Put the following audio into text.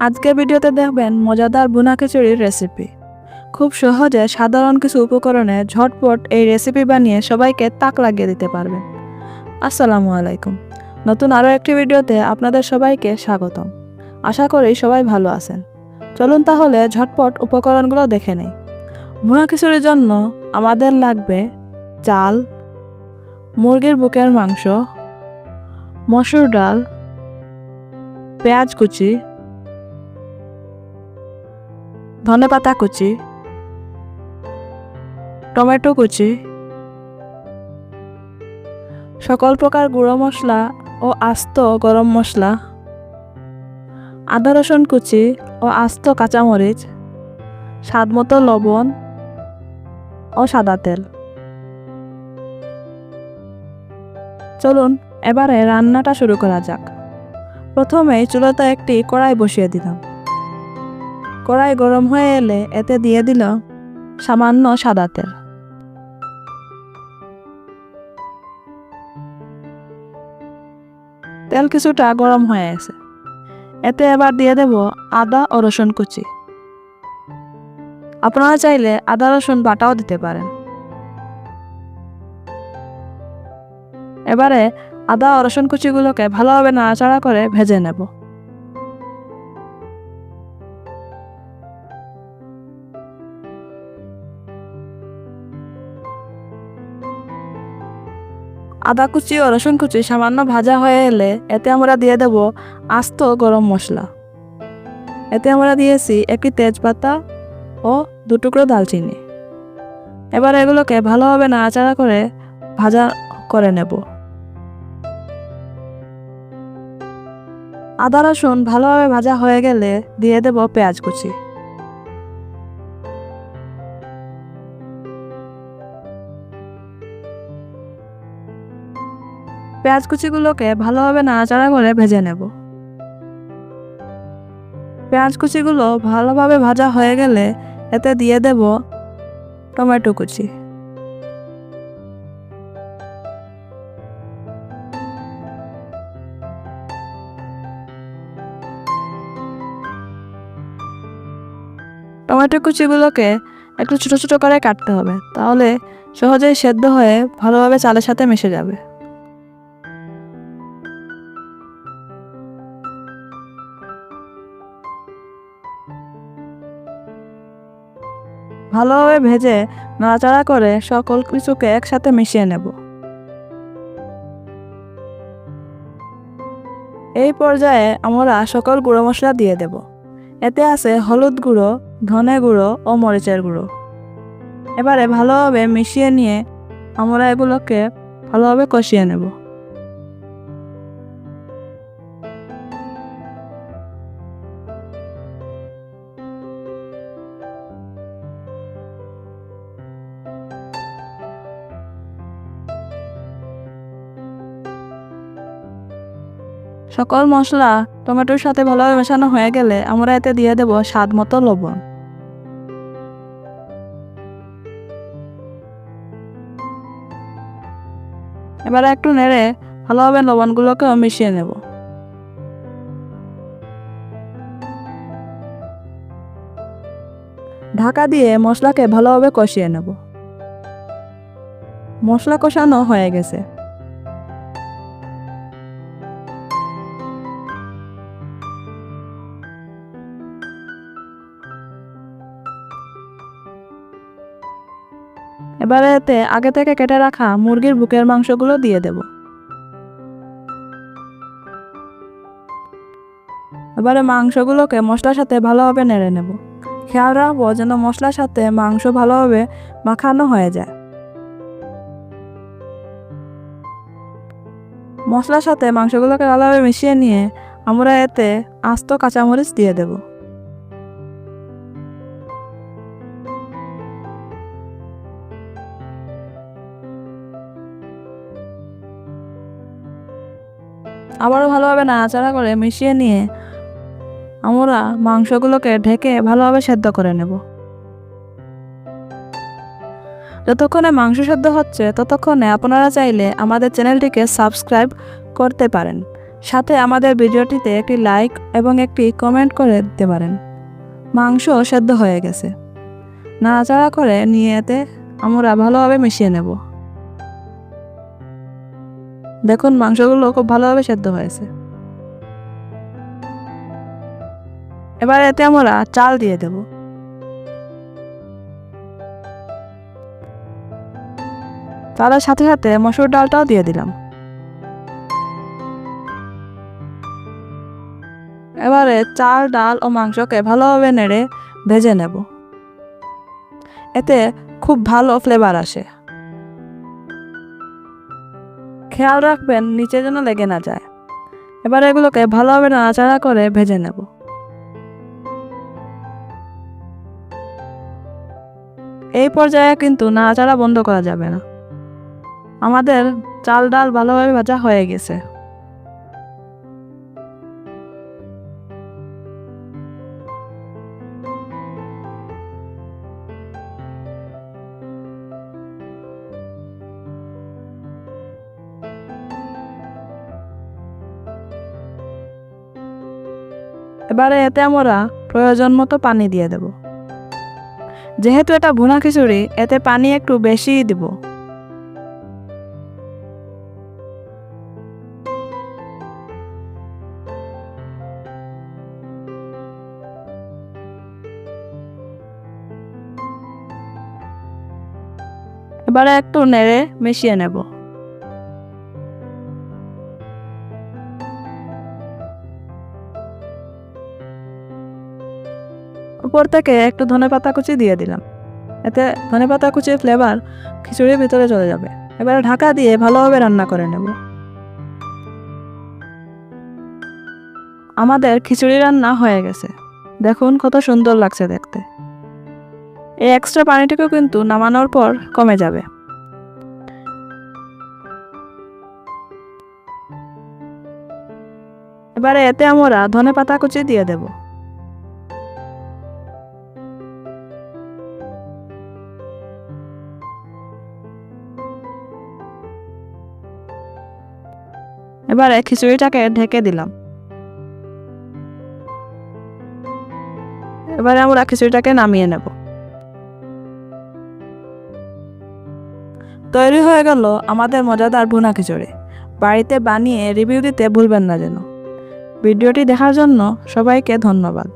আজকের ভিডিওতে দেখবেন মজাদার ভুনা খিচুড়ির রেসিপি। খুব সহজে সাধারণ কিছু উপকরণে ঝটপট এই রেসিপি বানিয়ে সবাইকে তাক লাগিয়ে দিতে পারবেন। আসসালামু আলাইকুম। নতুন আরও একটি ভিডিওতে আপনাদের সবাইকে স্বাগতম। আশা করি সবাই ভালো আছেন। চলুন তাহলে ঝটপট উপকরণগুলো দেখে নেই। ভুনা খিচুড়ির জন্য আমাদের লাগবে চাল, মুরগির বুকের মাংস, মসুর ডাল, পেঁয়াজ কুচি, ধনেপাতা কুচি, টমেটো কুচি, সকল প্রকার গুঁড়ো মশলা ও আস্ত গরম মশলা, আদা রসুন কুচি ও আস্ত কাঁচামরিচ, স্বাদমতো লবণ ও সাদা তেল। চলুন এবারে রান্নাটা শুরু করা যাক। প্রথমেই চুলাতে একটি কড়াই বসিয়ে দিলাম। কড়াই গরম হয়ে এলে এতে দিয়ে দিল সামান্য সাদা তেল। তেল কিছুটা গরম হয়ে গেছে। এতে এবার দিয়ে দেব আদা ও রসুন কুচি। আপনারা চাইলে আদা রসুন বাটাও দিতে পারেন। এবারে আদা ও রসুন কুচিগুলোকে ভালোভাবে নাড়াচাড়া করে ভেজে নেব। আদা কুচি ও রসুন কুচি সামান্য ভাজা হয়ে এলে এতে আমরা দিয়ে দেব আস্ত গরম মশলা। এতে আমরা দিয়েছি একটি তেজপাতা ও 2 টুকরো দালচিনি। এবার এগুলোকে ভালোভাবে নাড়াচাড়া করে ভাজা করে নেব। আদা রসুন ভালোভাবে ভাজা হয়ে গেলে দিয়ে দেব পেঁয়াজ কুচি। পেঁয়াজ কুচিগুলোকে ভালোভাবে নাড়াচাড়া করে ভেজে নেব। পেঁয়াজ কুচিগুলো ভালোভাবে ভাজা হয়ে গেলে এতে দিয়ে দেব টমেটো কুচি। টমেটো কুচিগুলোকে একটু ছোট ছোট করে কাটতে হবে, তাহলে সহজেই সেদ্ধ হয়ে ভালোভাবে চালের সাথে মিশে যাবে। ভালোভাবে ভেজে নাড়াচাড়া করে সকল কিছুকে একসাথে মিশিয়ে নেব। এই পর্যায়ে আমরা সকল গুঁড়ো মশলা দিয়ে দেব। এতে আছে হলুদ গুঁড়ো, ধনে গুঁড়ো ও মরিচের গুঁড়ো। এবারে ভালোভাবে মিশিয়ে নিয়ে আমরা এগুলোকে ভালোভাবে কষিয়ে নেব। সকল মশলা টমেটোর সাথে ভালোভাবে মেশানো হয়ে গেলে আমরা এতে দিয়ে দেব স্বাদ মতো লবণ। এবারে একটু নেড়ে ভালোভাবে লবণগুলোকেও মিশিয়ে নেব। ঢাকা দিয়ে মশলাকে ভালোভাবে কষিয়ে নেব। মশলা কষানো হয়ে গেছে। এবারে এতে আগে থেকে কেটে রাখা মুরগির বুকের মাংসগুলো দিয়ে দেব। এবারে মাংসগুলোকে মশলার সাথে ভালোভাবে নেড়ে নেব। খেয়াল রাখবো যেন মশলার সাথে মাংস ভালোভাবে মাখানো হয়ে যায়। মশলার সাথে মাংসগুলোকে ভালোভাবে মিশিয়ে নিয়ে আমরা এতে আস্ত কাঁচামরিচ দিয়ে দেব। আবারও ভালোভাবে নাড়াচাড়া করে মিশিয়ে নিয়ে আমরা মাংসগুলোকে ঢেকে ভালোভাবে সেদ্ধ করে নেব। যতক্ষণে মাংস সেদ্ধ হচ্ছে ততক্ষণে আপনারা চাইলে আমাদের চ্যানেলটিকে সাবস্ক্রাইব করতে পারেন। সাথে আমাদের ভিডিওটিতে একটি লাইক এবং একটি কমেন্ট করে দিতে পারেন। মাংস সেদ্ধ হয়ে গেছে, নাড়াচাড়া করে নিয়ে এতে আমরা ভালোভাবে মিশিয়ে নেব। দেখুন মাংসগুলো খুব ভালোভাবে সেদ্ধ হয়েছে। এবার এতে আমরা চাল দিয়ে দেব। চালের সাথে সাথে মসুর ডালটাও দিয়ে দিলাম। এবারে চাল, ডাল ও মাংসকে ভালোভাবে নেড়ে ভেজে নেব। এতে খুব ভালো ফ্লেভার আসে। খেয়াল রাখবেন নিচে যেন লেগে না যায়। এবার এগুলোকে ভালোভাবে নাড়াচাড়া করে ভেজে নেব। এই পর্যায়ে কিন্তু নাড়াচাড়া বন্ধ করা যাবে না। আমাদের চাল ডাল ভালোভাবে ভাজা হয়ে গেছে। এবারে এতে আমরা প্রয়োজন মতো পানি দিয়ে দেব। যেহেতু এটা ভুনা খিচুড়ি, এতে পানি একটু বেশিই দিব। এবারে একটু নেড়ে মিশিয়ে নেব। উপর থেকে একটু ধনেপাতা কুচি দিয়ে দিলাম। এতে ধনেপাতা কুচির ফ্লেভার খিচুড়ির ভিতরে চলে যাবে। এবারে ঢাকা দিয়ে ভালোভাবে রান্না করে নেব। আমাদের খিচুড়ি রান্না হয়ে গেছে। দেখুন কত সুন্দর লাগছে দেখতে। এই এক্সট্রা পানিটুকু কিন্তু নামানোর পর কমে যাবে। এবারে এতে আমরা ধনেপাতা কুচি দিয়ে দেব। এবারে খিচুড়িটাকে ঢেকে দিলাম। এবারে আমরা খিচুড়িটাকে নামিয়ে নেব। তৈরি হয়ে গেল আমাদের মজাদার ভুনা খিচুড়ি। বাড়িতে বানিয়ে রিভিউ দিতে ভুলবেন না যেন। ভিডিওটি দেখার জন্য সবাইকে ধন্যবাদ।